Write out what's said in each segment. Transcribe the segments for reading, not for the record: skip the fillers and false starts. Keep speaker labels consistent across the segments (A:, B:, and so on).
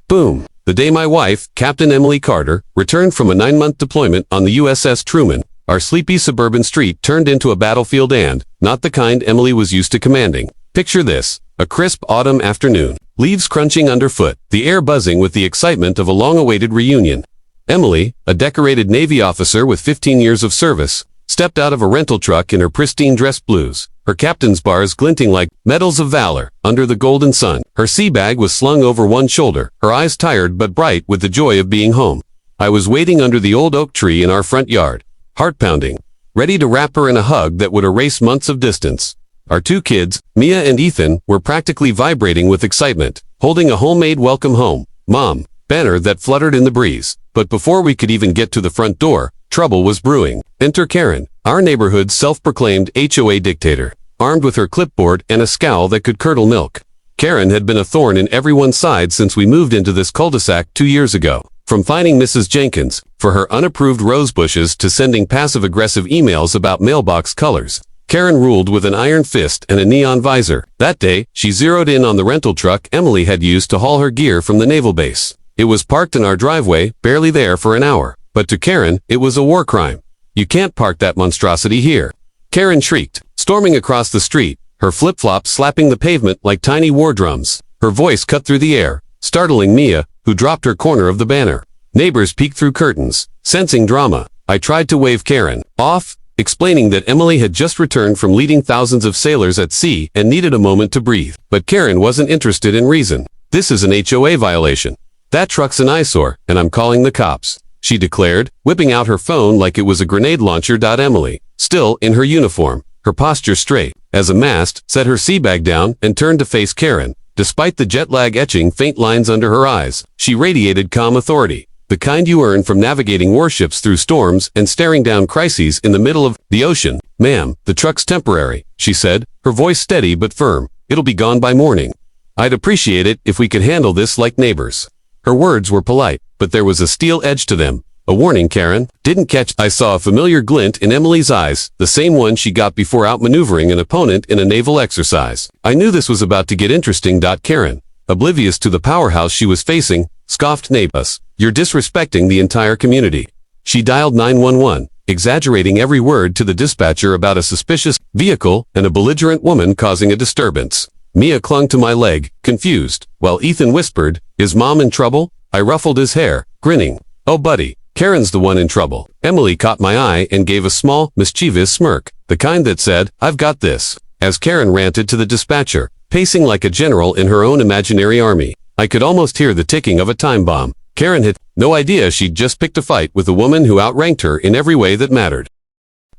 A: Boom. The day my wife, Captain Emily Carter, returned from a 9-month deployment on the USS Truman, our sleepy suburban street turned into a battlefield and, not the kind Emily was used to commanding. Picture this, a crisp autumn afternoon, leaves crunching underfoot, the air buzzing with the excitement of a long-awaited reunion. Emily, a decorated Navy officer with 15 years of service, stepped out of a rental truck in her pristine dress blues, her captain's bars glinting like medals of valor under the golden sun. Her sea bag was slung over one shoulder, her eyes tired but bright with the joy of being home. I was waiting under the old oak tree in our front yard, heart-pounding, ready to wrap her in a hug that would erase months of distance. Our 2 kids, Mia and Ethan, were practically vibrating with excitement, holding a homemade welcome home, Mom, banner that fluttered in the breeze. But before we could even get to the front door, trouble was brewing. Enter Karen, our neighborhood's self-proclaimed HOA dictator, armed with her clipboard and a scowl that could curdle milk. Karen had been a thorn in everyone's side since we moved into this cul-de-sac 2 years ago. From fining Mrs. Jenkins for her unapproved rose bushes to sending passive-aggressive emails about mailbox colors, Karen ruled with an iron fist and a neon visor. That day, she zeroed in on the rental truck Emily had used to haul her gear from the naval base. It was parked in our driveway, barely there for an hour. But to Karen, it was a war crime. You can't park that monstrosity here. Karen shrieked, storming across the street, her flip-flops slapping the pavement like tiny war drums. Her voice cut through the air, startling Mia, who dropped her corner of the banner. Neighbors peeked through curtains, sensing drama. I tried to wave Karen off, explaining that Emily had just returned from leading thousands of sailors at sea and needed a moment to breathe. But Karen wasn't interested in reason. This is an HOA violation. That truck's an eyesore, and I'm calling the cops, she declared, whipping out her phone like it was a grenade launcher. Emily, still in her uniform, her posture straight as a mast, set her sea bag down and turned to face Karen. Despite the jet lag etching faint lines under her eyes, she radiated calm authority, the kind you earn from navigating warships through storms and staring down crises in the middle of the ocean. Ma'am, the truck's temporary, she said, her voice steady but firm. It'll be gone by morning. I'd appreciate it if we could handle this like neighbors. Her words were polite, but there was a steel edge to them. A warning, Karen. Didn't catch. I saw a familiar glint in Emily's eyes, the same one she got before outmaneuvering an opponent in a naval exercise. I knew this was about to get interesting. Karen, oblivious to the powerhouse she was facing, scoffed. Neighbors, you're disrespecting the entire community. She dialed 911, exaggerating every word to the dispatcher about a suspicious vehicle and a belligerent woman causing a disturbance. Mia clung to my leg, confused, while Ethan whispered, "Is Mom in trouble?" I ruffled his hair, grinning. "Oh buddy, Karen's the one in trouble." Emily caught my eye and gave a small, mischievous smirk, the kind that said, "I've got this," as Karen ranted to the dispatcher, pacing like a general in her own imaginary army. I could almost hear the ticking of a time bomb. Karen had no idea she'd just picked a fight with a woman who outranked her in every way that mattered.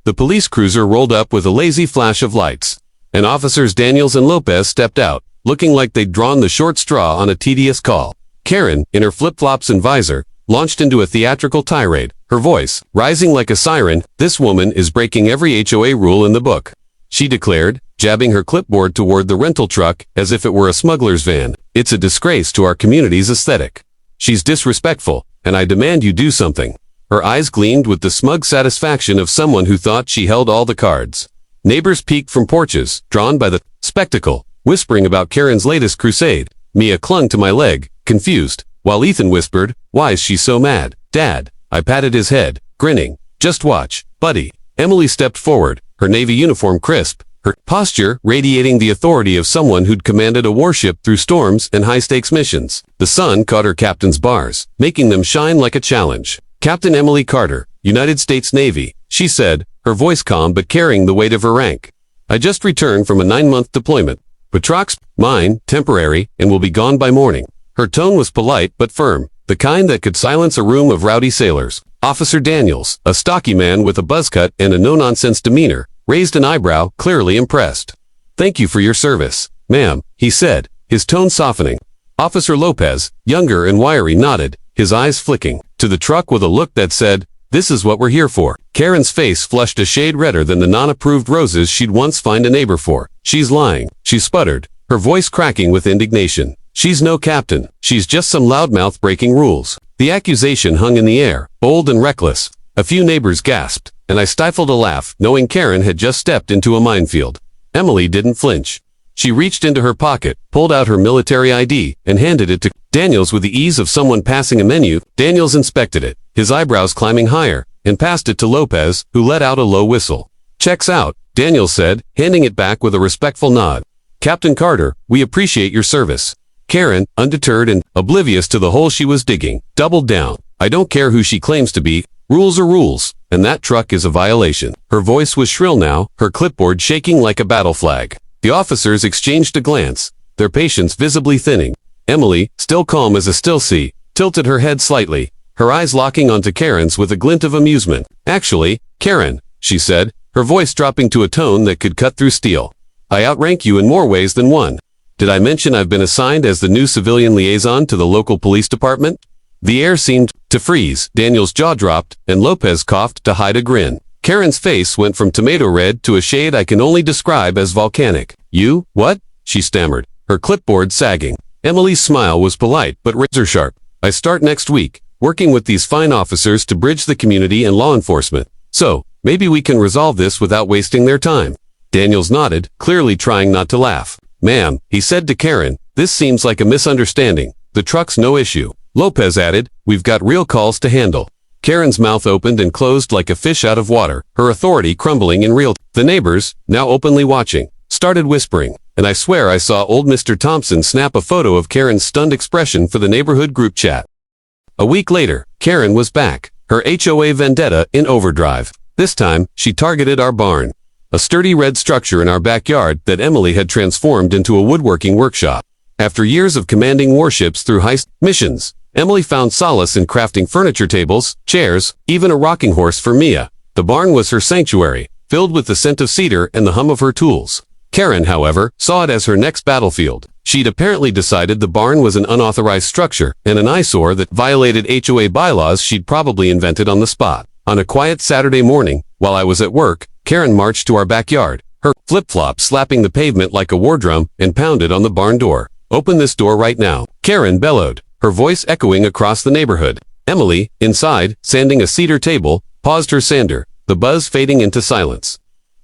A: The police cruiser rolled up with a lazy flash of lights, and officers Daniels and Lopez stepped out, looking like they'd drawn the short straw on a tedious call. Karen, in her flip-flops and visor, launched into a theatrical tirade, her voice rising like a siren. "This woman is breaking every HOA rule in the book," she declared, jabbing her clipboard toward the rental truck as if it were a smuggler's van. "It's a disgrace to our community's aesthetic. She's disrespectful, and I demand you do something." Her eyes gleamed with the smug satisfaction of someone who thought she held all the cards. Neighbors peeked from porches, drawn by the spectacle, whispering about Karen's latest crusade. Mia clung to my leg, confused, while Ethan whispered, "Why is she so mad, Dad?" I patted his head, grinning. "Just watch, buddy." Emily stepped forward, her Navy uniform crisp, her posture radiating the authority of someone who'd commanded a warship through storms and high-stakes missions. The sun caught her captain's bars, making them shine like a challenge. "Captain Emily Carter, United States Navy," she said, her voice calm but carrying the weight of her rank. "I just returned from a 9-month deployment. Patrox, mine, temporary, and will be gone by morning." Her tone was polite but firm, the kind that could silence a room of rowdy sailors. Officer Daniels, a stocky man with a buzzcut and a no-nonsense demeanor, raised an eyebrow, clearly impressed. "Thank you for your service, ma'am," he said, his tone softening. Officer Lopez, younger and wiry, nodded, his eyes flicking to the truck with a look that said, "This is what we're here for." Karen's face flushed a shade redder than the non-approved roses she'd once fined a neighbor for. "She's lying," she sputtered, her voice cracking with indignation. "She's no captain. She's just some loudmouth breaking rules." The accusation hung in the air, bold and reckless. A few neighbors gasped, and I stifled a laugh, knowing Karen had just stepped into a minefield. Emily didn't flinch. She reached into her pocket, pulled out her military ID, and handed it to Daniels with the ease of someone passing a menu. Daniels inspected it, his eyebrows climbing higher, and passed it to Lopez, who let out a low whistle. "Checks out," Daniels said, handing it back with a respectful nod. "Captain Carter, we appreciate your service." Karen, undeterred and oblivious to the hole she was digging, doubled down. "I don't care who she claims to be. Rules are rules, and that truck is a violation." Her voice was shrill now, her clipboard shaking like a battle flag. The officers exchanged a glance, their patience visibly thinning. Emily, still calm as a still sea, tilted her head slightly, her eyes locking onto Karen's with a glint of amusement. "Actually, Karen," she said, her voice dropping to a tone that could cut through steel, "I outrank you in more ways than one. Did I mention I've been assigned as the new civilian liaison to the local police department?" The air seemed to freeze. Daniel's jaw dropped, and Lopez coughed to hide a grin. Karen's face went from tomato red to a shade I can only describe as volcanic. "You, what?" she stammered, her clipboard sagging. Emily's smile was polite but razor-sharp. "I start next week, working with these fine officers to bridge the community and law enforcement. So, maybe we can resolve this without wasting their time." Daniels nodded, clearly trying not to laugh. "Ma'am," he said to Karen, "this seems like a misunderstanding. The truck's no issue." Lopez added, "We've got real calls to handle." Karen's mouth opened and closed like a fish out of water, her authority crumbling in real time. The neighbors, now openly watching, started whispering, and I swear I saw old Mr. Thompson snap a photo of Karen's stunned expression for the neighborhood group chat. A week later, Karen was back, her HOA vendetta in overdrive. This time, she targeted our barn, a sturdy red structure in our backyard that Emily had transformed into a woodworking workshop. After years of commanding warships through heist missions, Emily found solace in crafting furniture tables, chairs, even a rocking horse for Mia. The barn was her sanctuary, filled with the scent of cedar and the hum of her tools. Karen, however, saw it as her next battlefield. She'd apparently decided the barn was an unauthorized structure and an eyesore that violated HOA bylaws she'd probably invented on the spot. On a quiet Saturday morning, while I was at work, Karen marched to our backyard, her flip-flop slapping the pavement like a war drum, and pounded on the barn door. "Open this door right now," Karen bellowed, her voice echoing across the neighborhood. Emily, inside, sanding a cedar table, paused her sander, the buzz fading into silence.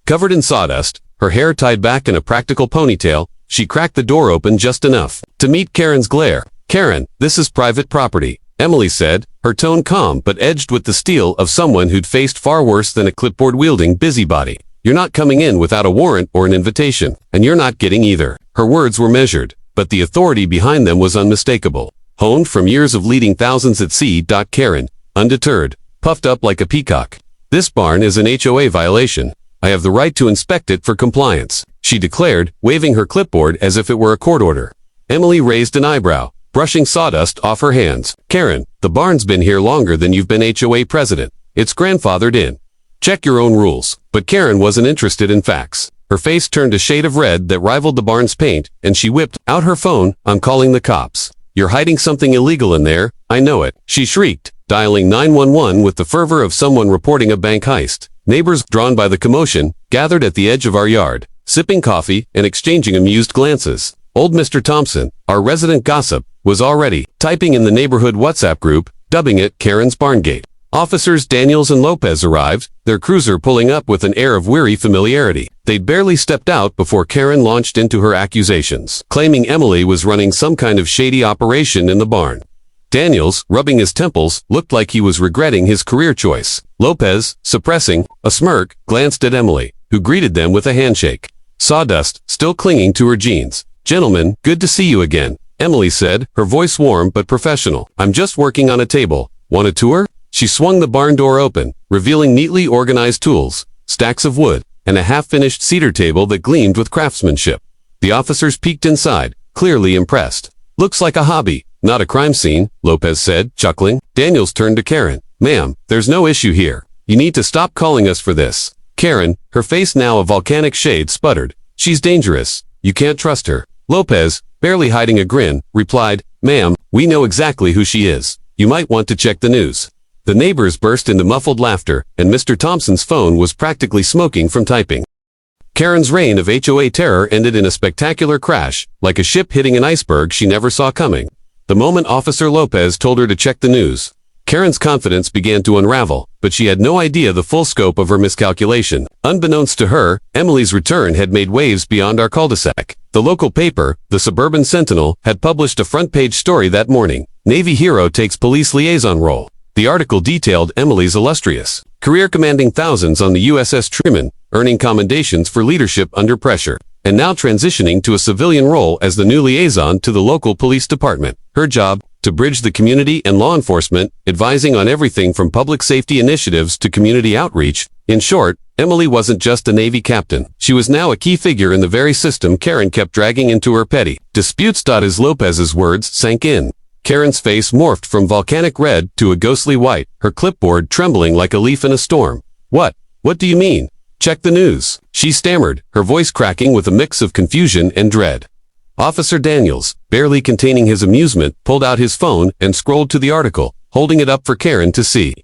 A: Covered in sawdust, her hair tied back in a practical ponytail, she cracked the door open just enough to meet Karen's glare. "Karen, this is private property," Emily said, her tone calm but edged with the steel of someone who'd faced far worse than a clipboard-wielding busybody. "You're not coming in without a warrant or an invitation, and you're not getting either." Her words were measured, but the authority behind them was unmistakable. Honed from years of leading thousands at sea. Karen, undeterred, puffed up like a peacock. "This barn is an HOA violation. I have the right to inspect it for compliance," she declared, waving her clipboard as if it were a court order. Emily raised an eyebrow, brushing sawdust off her hands. "Karen, the barn's been here longer than you've been HOA president. It's grandfathered in. Check your own rules." But Karen wasn't interested in facts. Her face turned a shade of red that rivaled the barn's paint, and she whipped out her phone. "I'm calling the cops. You're hiding something illegal in there, I know it," she shrieked, dialing 911 with the fervor of someone reporting a bank heist. Neighbors, drawn by the commotion, gathered at the edge of our yard, sipping coffee and exchanging amused glances. Old Mr. Thompson, our resident gossip, was already typing in the neighborhood WhatsApp group, dubbing it Karen's Barngate. Officers Daniels and Lopez arrived, their cruiser pulling up with an air of weary familiarity. They'd barely stepped out before Karen launched into her accusations, claiming Emily was running some kind of shady operation in the barn. Daniels, rubbing his temples, looked like he was regretting his career choice. Lopez, suppressing a smirk, glanced at Emily, who greeted them with a handshake. Sawdust, still clinging to her jeans. "Gentlemen, good to see you again," Emily said, her voice warm but professional. "I'm just working on a table. Want a tour?" She swung the barn door open, revealing neatly organized tools, stacks of wood, and a half-finished cedar table that gleamed with craftsmanship. The officers peeked inside, clearly impressed. "Looks like a hobby, not a crime scene," Lopez said, chuckling. Daniels turned to Karen. "Ma'am, there's no issue here. You need to stop calling us for this." Karen, her face now a volcanic shade, sputtered. "She's dangerous. You can't trust her." Lopez, barely hiding a grin, replied, "Ma'am, we know exactly who she is. You might want to check the news." The neighbors burst into muffled laughter, and Mr. Thompson's phone was practically smoking from typing. Karen's reign of HOA terror ended in a spectacular crash, like a ship hitting an iceberg she never saw coming. The moment Officer Lopez told her to check the news, Karen's confidence began to unravel, but she had no idea the full scope of her miscalculation. Unbeknownst to her, Emily's return had made waves beyond our cul-de-sac. The local paper, the Suburban Sentinel, had published a front-page story that morning. Navy hero takes police liaison role. The article detailed Emily's illustrious career, commanding thousands on the USS Truman, earning commendations for leadership under pressure, and now transitioning to a civilian role as the new liaison to the local police department. Her job, to bridge the community and law enforcement, advising on everything from public safety initiatives to community outreach. In short, Emily wasn't just a Navy captain. She was now a key figure in the very system Karen kept dragging into her petty disputes. As Lopez's words sank in, Karen's face morphed from volcanic red to a ghostly white, her clipboard trembling like a leaf in a storm. What do you mean? Check the news, she stammered, her voice cracking with a mix of confusion and dread. Officer Daniels, barely containing his amusement, pulled out his phone and scrolled to the article, holding it up for Karen to see.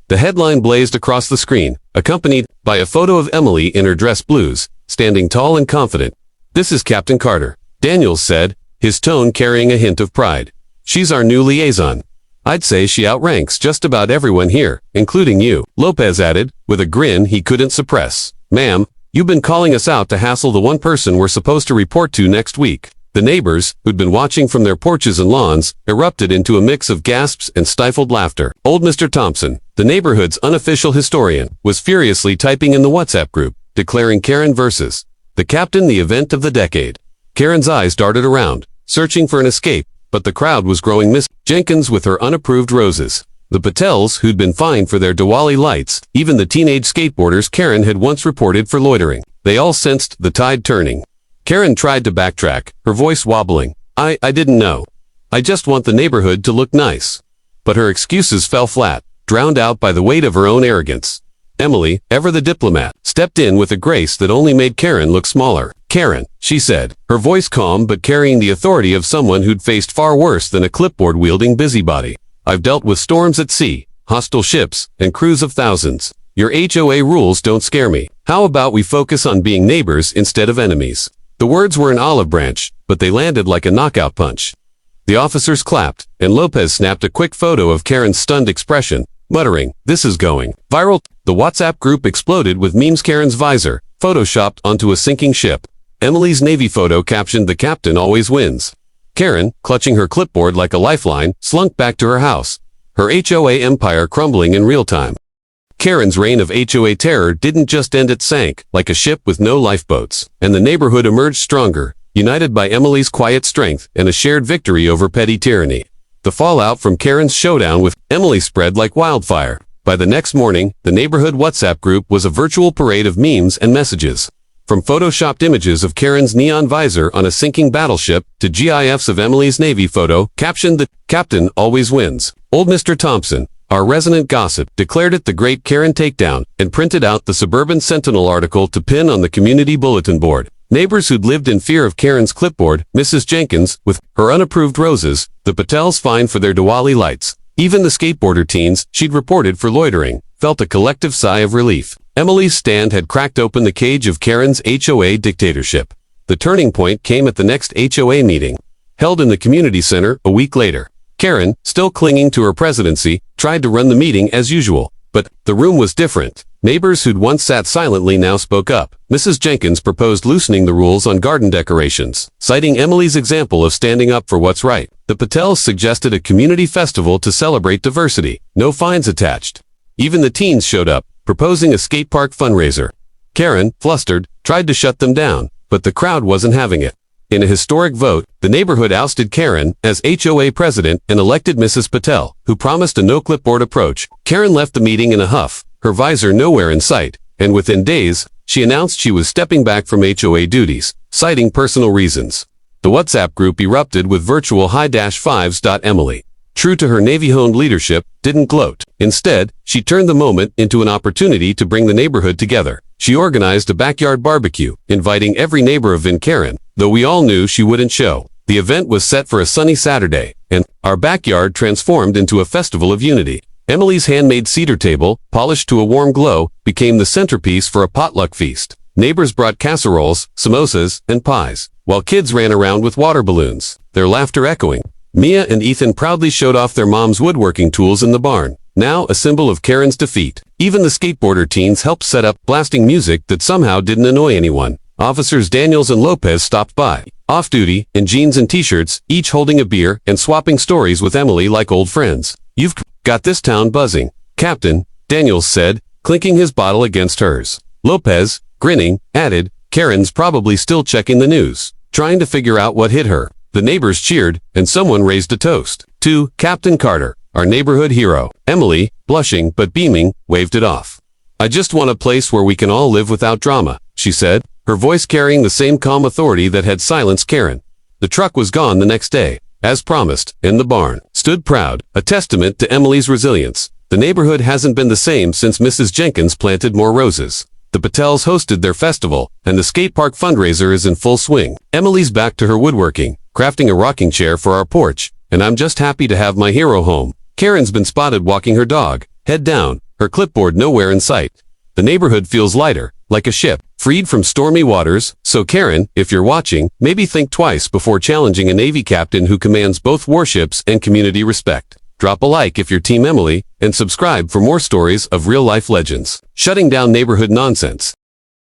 A: The headline blazed across the screen, accompanied by a photo of Emily in her dress blues, standing tall and confident. "This is Captain Carter," Daniels said, his tone carrying a hint of pride. "She's our new liaison. I'd say she outranks just about everyone here, including you," Lopez added, with a grin he couldn't suppress. "Ma'am, you've been calling us out to hassle the one person we're supposed to report to next week." The neighbors, who'd been watching from their porches and lawns, erupted into a mix of gasps and stifled laughter. Old Mr. Thompson, the neighborhood's unofficial historian, was furiously typing in the WhatsApp group, declaring Karen versus the captain the event of the decade. Karen's eyes darted around, searching for an escape, but the crowd was growing. Miss Jenkins with her unapproved roses, the Patels who'd been fined for their Diwali lights, even the teenage skateboarders Karen had once reported for loitering. They all sensed the tide turning. Karen tried to backtrack, her voice wobbling. I didn't know. I just want the neighborhood to look nice." But her excuses fell flat, drowned out by the weight of her own arrogance. Emily, ever the diplomat, stepped in with a grace that only made Karen look smaller. "Karen," she said, her voice calm but carrying the authority of someone who'd faced far worse than a clipboard-wielding busybody. "I've dealt with storms at sea, hostile ships, and crews of thousands. Your HOA rules don't scare me. How about we focus on being neighbors instead of enemies?" The words were an olive branch, but they landed like a knockout punch. The officers clapped, and Lopez snapped a quick photo of Karen's stunned expression, muttering, "This is going viral." The WhatsApp group exploded with memes. Karen's visor, photoshopped onto a sinking ship. Emily's Navy photo captioned, "The captain always wins." Karen, clutching her clipboard like a lifeline, slunk back to her house, her HOA empire crumbling in real time. Karen's reign of HOA terror didn't just end, it sank, like a ship with no lifeboats, and the neighborhood emerged stronger, united by Emily's quiet strength and a shared victory over petty tyranny. The fallout from Karen's showdown with Emily spread like wildfire. By the next morning, the neighborhood WhatsApp group was a virtual parade of memes and messages. From photoshopped images of Karen's neon visor on a sinking battleship to GIFs of Emily's Navy photo, captioned, "The captain always wins." Old Mr. Thompson, our resident gossip, declared it the great Karen takedown and printed out the Suburban Sentinel article to pin on the community bulletin board. Neighbors who'd lived in fear of Karen's clipboard, Mrs. Jenkins, with her unapproved roses, the Patels fined for their Diwali lights, even the skateboarder teens she'd reported for loitering, felt a collective sigh of relief. Emily's stand had cracked open the cage of Karen's HOA dictatorship. The turning point came at the next HOA meeting, held in the community center a week later. Karen, still clinging to her presidency, tried to run the meeting as usual, but the room was different. Neighbors who'd once sat silently now spoke up. Mrs. Jenkins proposed loosening the rules on garden decorations, citing Emily's example of standing up for what's right. The Patels suggested a community festival to celebrate diversity, no fines attached. Even the teens showed up, proposing a skate park fundraiser. Karen, flustered, tried to shut them down, but the crowd wasn't having it. In a historic vote, the neighborhood ousted Karen as HOA president and elected Mrs. Patel, who promised a no-clipboard approach. Karen left the meeting in a huff, her visor nowhere in sight, and within days, she announced she was stepping back from HOA duties, citing personal reasons. The WhatsApp group erupted with virtual high-fives. Emily, true to her Navy-honed leadership, didn't gloat. Instead, she turned the moment into an opportunity to bring the neighborhood together. She organized a backyard barbecue, inviting every neighbor of Karen, though we all knew she wouldn't show. The event was set for a sunny Saturday, and our backyard transformed into a festival of unity. Emily's handmade cedar table, polished to a warm glow, became the centerpiece for a potluck feast. Neighbors brought casseroles, samosas, and pies, while kids ran around with water balloons, their laughter echoing. Mia and Ethan proudly showed off their mom's woodworking tools in the barn, now a symbol of Karen's defeat. Even the skateboarder teens helped set up blasting music that somehow didn't annoy anyone. Officers Daniels and Lopez stopped by, off-duty, in jeans and t-shirts, each holding a beer and swapping stories with Emily like old friends. "You've got this town buzzing, Captain," Daniels said, clinking his bottle against hers. Lopez, grinning, added, "Karen's probably still checking the news, trying to figure out what hit her." The neighbors cheered, and someone raised a toast to Captain Carter, our neighborhood hero. Emily, blushing but beaming, waved it off. "I just want a place where we can all live without drama," she said, her voice carrying the same calm authority that had silenced Karen. The truck was gone the next day, as promised, and the barn stood proud, a testament to Emily's resilience. The neighborhood hasn't been the same since Mrs. Jenkins planted more roses. The Patels hosted their festival, and the skate park fundraiser is in full swing. Emily's back to her woodworking, crafting a rocking chair for our porch, and I'm just happy to have my hero home. Karen's been spotted walking her dog, head down, her clipboard nowhere in sight. The neighborhood feels lighter, like a ship, freed from stormy waters, so Karen, if you're watching, maybe think twice before challenging a Navy captain who commands both warships and community respect. Drop a like if you're Team Emily, and subscribe for more stories of real-life legends. Shutting down neighborhood nonsense.